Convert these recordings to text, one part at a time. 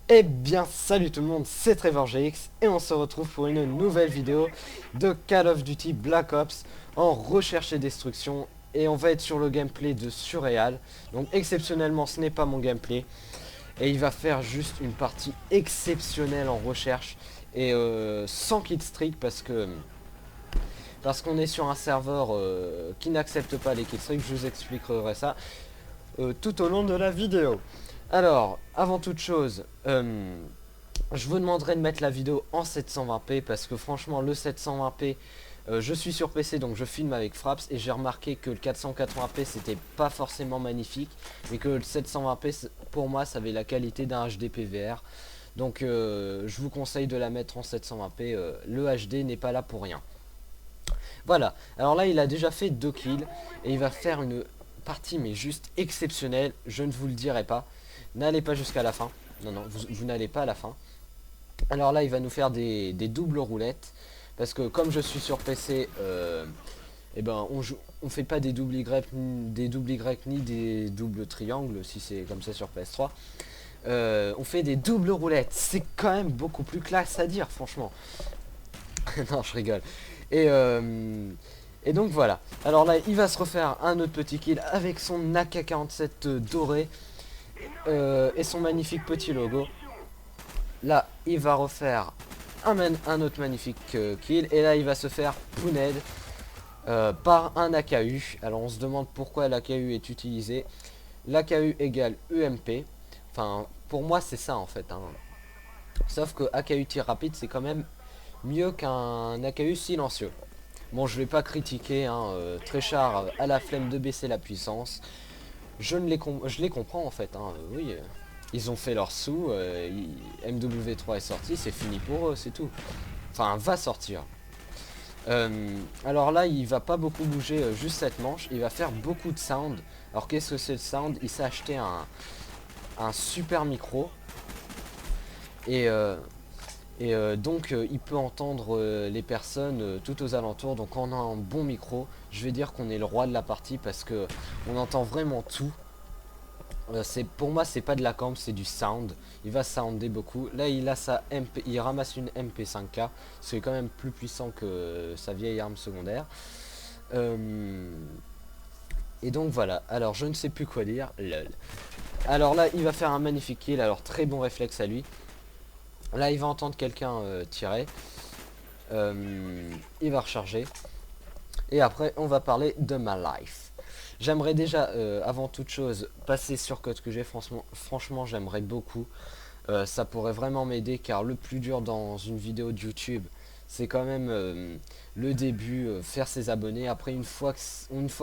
Eh bien salut tout le monde, c'est Trevor GX et on se retrouve pour une nouvelle vidéo de Call of Duty Black Ops en recherche et destruction, et on va être sur le gameplay de Surreal. Donc exceptionnellement ce n'est pas mon gameplay et il va faire juste une partie exceptionnelle en recherche et sans killstreak parce qu'on est sur un serveur qui n'accepte pas les killstreaks. Je vous expliquerai ça tout au long de la vidéo. Alors, avant toute chose, je vous demanderai de mettre la vidéo en 720p parce que franchement le 720p, je suis sur PC donc je filme avec Fraps et j'ai remarqué que le 480p c'était pas forcément magnifique, mais que le 720p pour moi ça avait la qualité d'un HD PVR. Donc je vous conseille de la mettre en 720p, le HD n'est pas là pour rien. Voilà, alors là il a déjà fait 2 kills et il va faire une partie mais juste exceptionnelle, je ne vous le dirai pas. N'allez pas jusqu'à la fin, non non, vous n'allez pas à la fin. Alors là il va nous faire des doubles roulettes, parce que comme je suis sur PC, et ben on fait pas des doubles Y, ni des doubles triangles si c'est comme ça sur PS3. On fait des doubles roulettes, c'est quand même beaucoup plus classe à dire franchement. Non je rigole. Et, euh, et donc voilà. Alors là, il va se refaire un autre petit kill avec son AK-47 doré et son magnifique petit logo. Là, il va refaire un autre magnifique kill. Et là, il va se faire puned par un AKU. Alors on se demande pourquoi l'AKU est utilisé. L'AKU égale UMP. Enfin, pour moi, c'est ça en fait, hein. Sauf que AKU tir rapide, c'est quand même mieux qu'un AKU silencieux. Bon, je vais pas critiquer, hein, Trechard a la flemme de baisser la puissance. Je les comprends en fait, hein, oui. Ils ont fait leur sous, MW3 est sorti, c'est fini pour eux, c'est tout. Enfin, va sortir. Alors là, il va pas beaucoup bouger juste cette manche, il va faire beaucoup de sound. Alors qu'est-ce que c'est le sound? Il s'est acheté un super micro. Et, donc il peut entendre les personnes tout aux alentours. Donc quand on a un bon micro, je vais dire qu'on est le roi de la partie parce que on entend vraiment tout. Pour moi c'est pas de la camp, c'est du sound. Il va sounder beaucoup. Là il a sa MP, il ramasse une MP5K, c'est quand même plus puissant que sa vieille arme secondaire. Euh, et donc voilà, alors je ne sais plus quoi dire, lol. Alors là il va faire un magnifique kill, alors très bon réflexe à lui. Là il va entendre quelqu'un tirer. Il va recharger. Et après, on va parler de ma life. J'aimerais déjà, avant toute chose, passer sur Code QG. Franchement, j'aimerais beaucoup. Ça pourrait vraiment m'aider car le plus dur dans une vidéo de YouTube, c'est quand même le début, faire ses abonnés. Après, une fois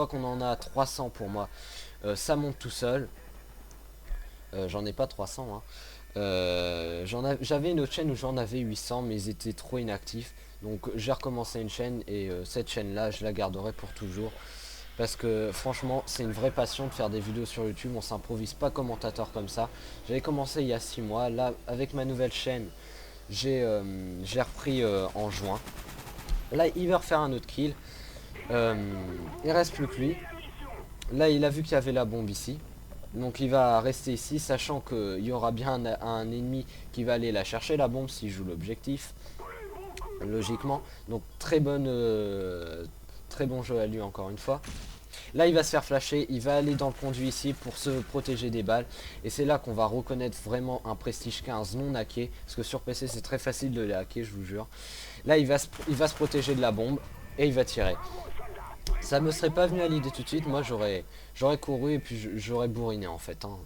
qu'on en a 300 pour moi, ça monte tout seul. J'en ai pas 300, hein. J'avais une autre chaîne où j'en avais 800 mais ils étaient trop inactifs. Donc j'ai recommencé une chaîne et cette chaîne là je la garderai pour toujours. Parce que franchement c'est une vraie passion de faire des vidéos sur YouTube, on s'improvise pas commentateur comme ça. J'avais commencé il y a 6 mois, là avec ma nouvelle chaîne j'ai repris en juin. Là il va refaire un autre kill. Il reste plus que lui. Là il a vu qu'il y avait la bombe ici. Donc il va rester ici, sachant qu'il y aura bien un ennemi qui va aller la chercher la bombe s'il joue l'objectif, logiquement. Donc très bon jeu à lui encore une fois. Là il va se faire flasher, il va aller dans le conduit ici pour se protéger des balles. Et c'est là qu'on va reconnaître vraiment un Prestige 15 non hacké, parce que sur PC c'est très facile de les hacker, je vous jure. Là il va se protéger de la bombe et il va tirer. Ça me serait pas venu à l'idée tout de suite, moi j'aurais couru et puis j'aurais bourriné en fait, hein.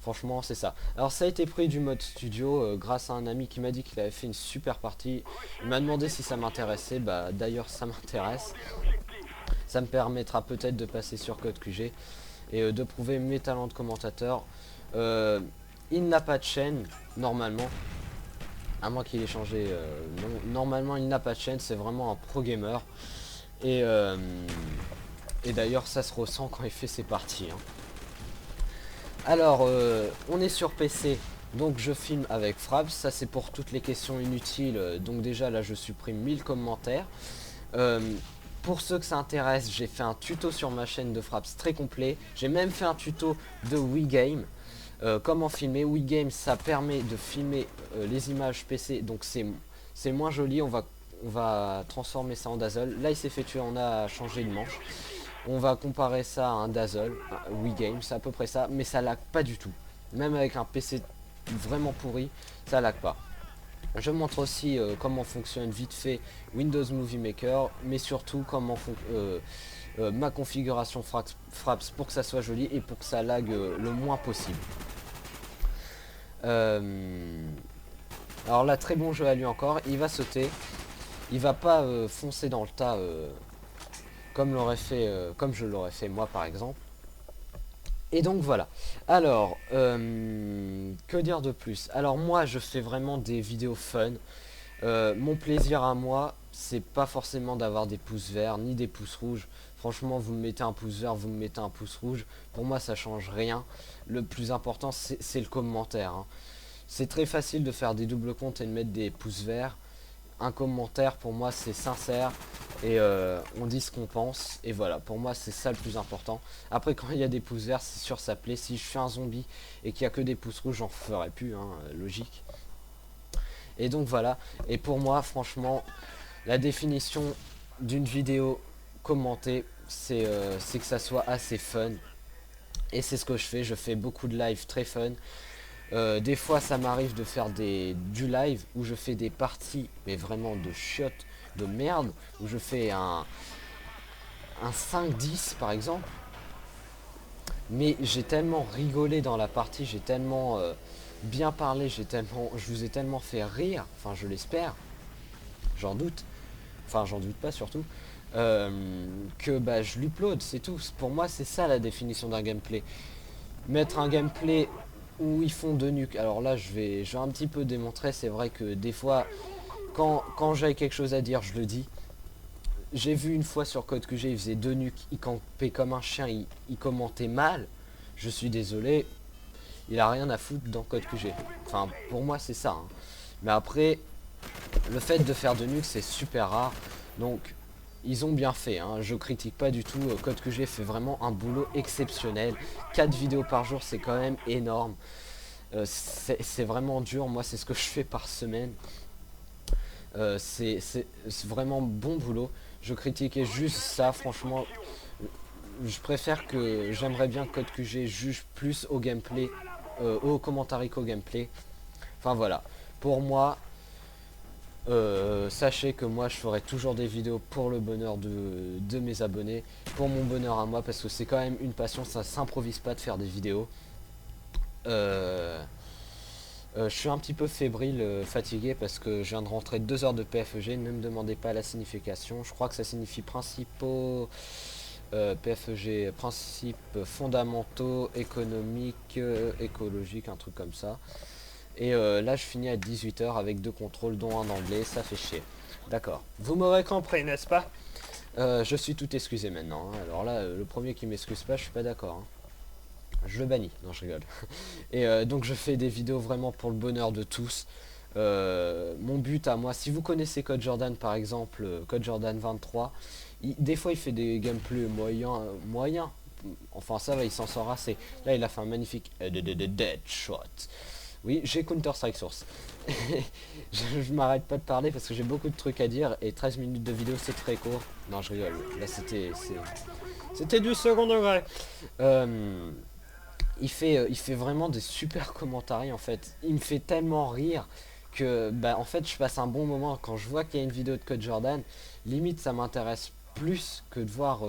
Franchement c'est ça. Alors ça a été pris du mode studio grâce à un ami qui m'a dit qu'il avait fait une super partie. Il m'a demandé si ça m'intéressait, bah d'ailleurs ça m'intéresse. Ça me permettra peut-être de passer sur Code QG et de prouver mes talents de commentateur. Euh, il n'a pas de chaîne normalement, à moins qu'il ait changé. Normalement il n'a pas de chaîne, c'est vraiment un pro gamer. Et, euh, et d'ailleurs ça se ressent quand il fait ses parties, hein. Alors on est sur PC, donc je filme avec Fraps. Ça c'est pour toutes les questions inutiles. Donc déjà là je supprime 1000 commentaires. Euh, pour ceux que ça intéresse, j'ai fait un tuto sur ma chaîne de Fraps très complet. J'ai même fait un tuto de Wii Game. Comment filmer? WeGame, ça permet de filmer les images PC, donc c'est moins joli. On va transformer ça en Dazzle. Là il s'est fait tuer, on a changé de manche. On va comparer ça à un Dazzle, WeGame, c'est à peu près ça, mais ça lag pas du tout. Même avec un PC vraiment pourri, ça lag pas. Je montre aussi comment fonctionne vite fait Windows Movie Maker, mais surtout comment ma configuration Fraps pour que ça soit joli et pour que ça lag le moins possible. Alors là, très bon jeu à lui encore, il va sauter, il va pas foncer dans le tas comme je l'aurais fait moi par exemple. Et donc voilà. Alors, que dire de plus? Alors moi, je fais vraiment des vidéos fun. Mon plaisir à moi, c'est pas forcément d'avoir des pouces verts ni des pouces rouges. Franchement, vous me mettez un pouce vert, vous me mettez un pouce rouge. Pour moi, ça change rien. Le plus important, c'est le commentaire, hein. C'est très facile de faire des doubles comptes et de mettre des pouces verts. Un commentaire, pour moi, c'est sincère. Et on dit ce qu'on pense. Et voilà, pour moi, c'est ça le plus important. Après, quand il y a des pouces verts, c'est sûr, ça plaît. Si je fais un zombie et qu'il n'y a que des pouces rouges, j'en ferai plus, hein, logique. Et donc voilà. Et pour moi, franchement, la définition d'une vidéo commentée, c'est que ça soit assez fun. Et c'est ce que je fais beaucoup de live très fun. Des fois ça m'arrive de faire du live où je fais des parties mais vraiment de chiottes de merde, où je fais un 5-10 par exemple. Mais j'ai tellement rigolé dans la partie, j'ai tellement bien parlé, je vous ai tellement fait rire, enfin je l'espère, j'en doute, enfin j'en doute pas surtout, que bah je l'upload, c'est tout. Pour moi c'est ça la définition d'un gameplay. Mettre un gameplay où ils font deux nuques. Alors là je vais un petit peu démontrer, c'est vrai que des fois quand j'ai quelque chose à dire je le dis. J'ai vu une fois sur Code QG, il faisait deux nuques, il campait comme un chien, il commentait mal. Je suis désolé, il a rien à foutre dans Code QG. Enfin pour moi c'est ça, hein. Mais après, le fait de faire deux nuques c'est super rare. Donc ils ont bien fait, hein. Je critique pas du tout. Code QG fait vraiment un boulot exceptionnel. 4 vidéos par jour c'est quand même énorme. C'est vraiment dur, moi c'est ce que je fais par semaine. C'est vraiment bon boulot. Je critiquais juste ça, franchement. J'aimerais bien que Code QG juge plus au gameplay, au commentary qu'au gameplay. Enfin voilà. Pour moi, sachez que moi je ferai toujours des vidéos pour le bonheur de mes abonnés, pour mon bonheur à moi, parce que c'est quand même une passion, ça s'improvise pas de faire des vidéos. Je suis un petit peu fébrile, fatigué parce que je viens de rentrer 2 heures de PFEG, ne me demandez pas la signification, je crois que ça signifie principaux, PFEG, principes fondamentaux, économiques, écologiques, un truc comme ça. Et là je finis à 18 heures avec 2 contrôles dont un d'anglais, ça fait chier. D'accord, vous m'aurez compris n'est-ce pas? Je suis tout excusé maintenant, hein. Alors là, le premier qui m'excuse pas, je suis pas d'accord, hein. Je le bannis, non je rigole. Et donc je fais des vidéos vraiment pour le bonheur de tous. Mon but à moi, si vous connaissez Code Jordan par exemple, Code Jordan 23, des fois il fait des gameplays moyens. Enfin ça va, il s'en sort assez. Là il a fait un magnifique dead shot. Oui, j'ai Counter-Strike Source. Je m'arrête pas de parler parce que j'ai beaucoup de trucs à dire et 13 minutes de vidéo c'est très court. Non je rigole, là c'était du second degré. Il fait vraiment des super commentaires en fait. Il me fait tellement rire que bah en fait je passe un bon moment quand je vois qu'il y a une vidéo de Code Jordan. Limite ça m'intéresse plus que de voir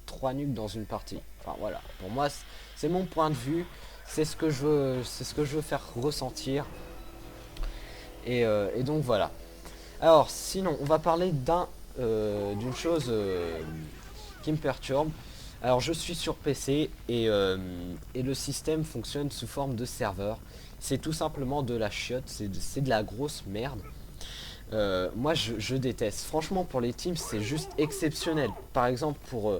3 nuques dans une partie. Enfin voilà, pour moi c'est mon point de vue, c'est ce que je veux faire ressentir. Et donc voilà. Alors sinon on va parler d'une chose qui me perturbe. Alors je suis sur PC et le système fonctionne sous forme de serveur. C'est tout simplement de la chiotte, c'est de la grosse merde. Moi je déteste. Franchement pour les teams c'est juste exceptionnel. Par exemple pour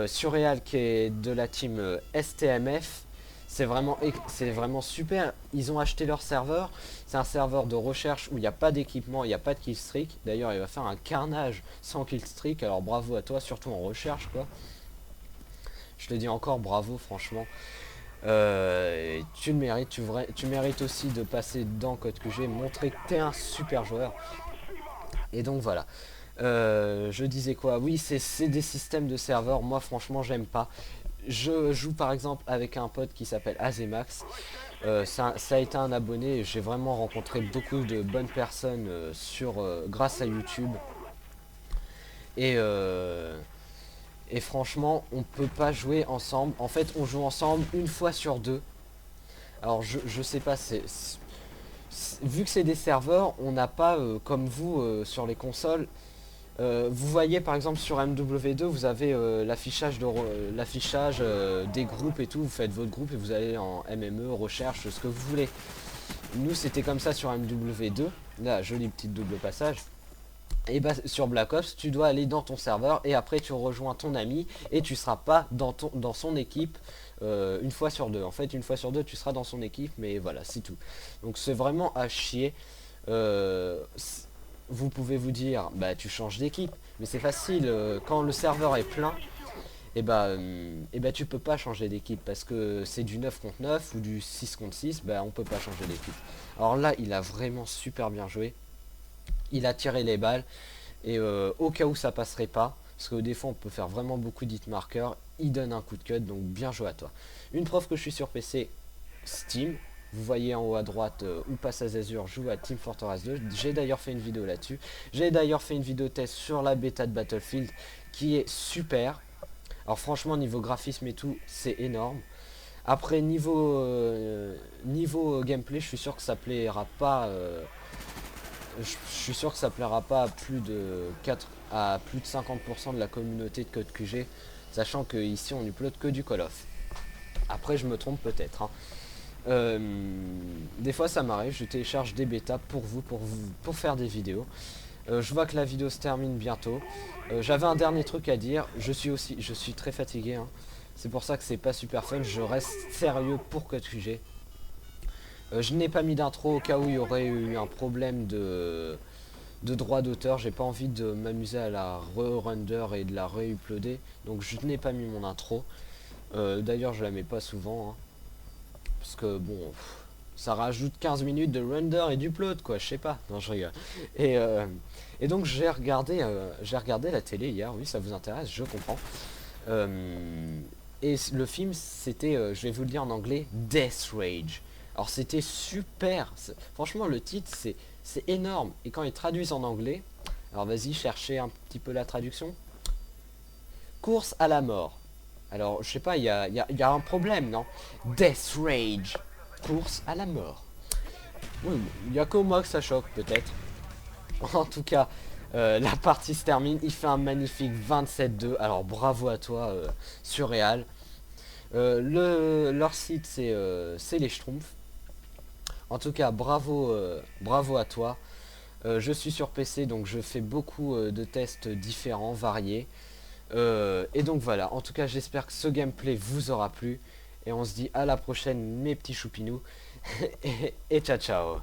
Surreal qui est de la team STMF, c'est vraiment super. Ils ont acheté leur serveur. C'est un serveur de recherche où il n'y a pas d'équipement, il n'y a pas de killstreak. D'ailleurs il va faire un carnage sans killstreak. Alors bravo à toi, surtout en recherche quoi. Je te dis encore bravo franchement. Tu le mérites, tu mérites aussi de passer dans Code QG, montrer que tu es un super joueur. Et donc voilà. Je disais quoi? Oui, c'est des systèmes de serveurs. Moi, franchement, j'aime pas. Je joue par exemple avec un pote qui s'appelle Azemax. Ça a été un abonné. J'ai vraiment rencontré beaucoup de bonnes personnes grâce à YouTube. Et, euh, et franchement, on peut pas jouer ensemble. En fait, on joue ensemble une fois sur deux. Alors, je sais pas, vu que c'est des serveurs, on n'a pas, comme vous, sur les consoles. Vous voyez par exemple sur MW2, vous avez l'affichage des groupes et tout. Vous faites votre groupe et vous allez en MME, recherche, ce que vous voulez. Nous, c'était comme ça sur MW2. Là, joli petit double passage. Et bah sur Black Ops, tu dois aller dans ton serveur et après tu rejoins ton ami et tu seras pas dans son équipe une fois sur deux. En fait, une fois sur deux, tu seras dans son équipe, mais voilà, c'est tout. Donc c'est vraiment à chier. Vous pouvez vous dire, bah tu changes d'équipe, mais c'est facile. Quand le serveur est plein, et bah tu peux pas changer d'équipe parce que c'est du 9 contre 9 ou du 6 contre 6, bah on peut pas changer d'équipe. Alors là, il a vraiment super bien joué. Il a tiré les balles. Et au cas où ça passerait pas, parce que des fois on peut faire vraiment beaucoup d'hit markers, il donne un coup de cut, donc bien joué à toi. Une preuve que je suis sur PC, Steam. Vous voyez en haut à droite où passe Azure joue à Team Fortress 2. J'ai d'ailleurs fait une vidéo là-dessus. J'ai d'ailleurs fait une vidéo test sur la bêta de Battlefield qui est super. Alors franchement niveau graphisme et tout, c'est énorme. Après niveau gameplay, je suis sûr que ça plaira pas. Je suis sûr que ça plaira pas à plus de 50% de la communauté de Code QG, sachant que ici on upload que du Call of. Après je me trompe peut-être, hein. Des fois ça m'arrive, je télécharge des bêtas pour faire des vidéos. Je vois que la vidéo se termine bientôt. J'avais un dernier truc à dire, je suis très fatigué, hein. C'est pour ça que c'est pas super fun, je reste sérieux pour Code QG. Je n'ai pas mis d'intro au cas où il y aurait eu un problème de droit d'auteur. J'ai pas envie de m'amuser à la re-render et de la re-uploader. Donc je n'ai pas mis mon intro. D'ailleurs je la mets pas souvent, hein, parce que bon, ça rajoute 15 minutes de render et d'upload quoi, je sais pas. Non je rigole. Et, euh, et donc j'ai regardé la télé hier, oui ça vous intéresse, je comprends. Et le film c'était, je vais vous le dire en anglais, Death Rage. Alors c'était super, franchement le titre c'est énorme. Et quand ils traduisent en anglais, alors vas-y cherchez un petit peu la traduction. Course à la mort. Alors je sais pas, il y a un problème, non? Death Rage. Course à la mort. Oui, il y a que moi que ça choque peut-être. En tout cas, la partie se termine. Il fait un magnifique 27-2. Alors bravo à toi, Surreal. Leur site c'est les Schtroumpfs. En tout cas, bravo à toi. Je suis sur PC, donc je fais beaucoup de tests différents, variés. Et donc voilà, en tout cas, j'espère que ce gameplay vous aura plu. Et on se dit à la prochaine, mes petits choupinous. Et ciao ciao.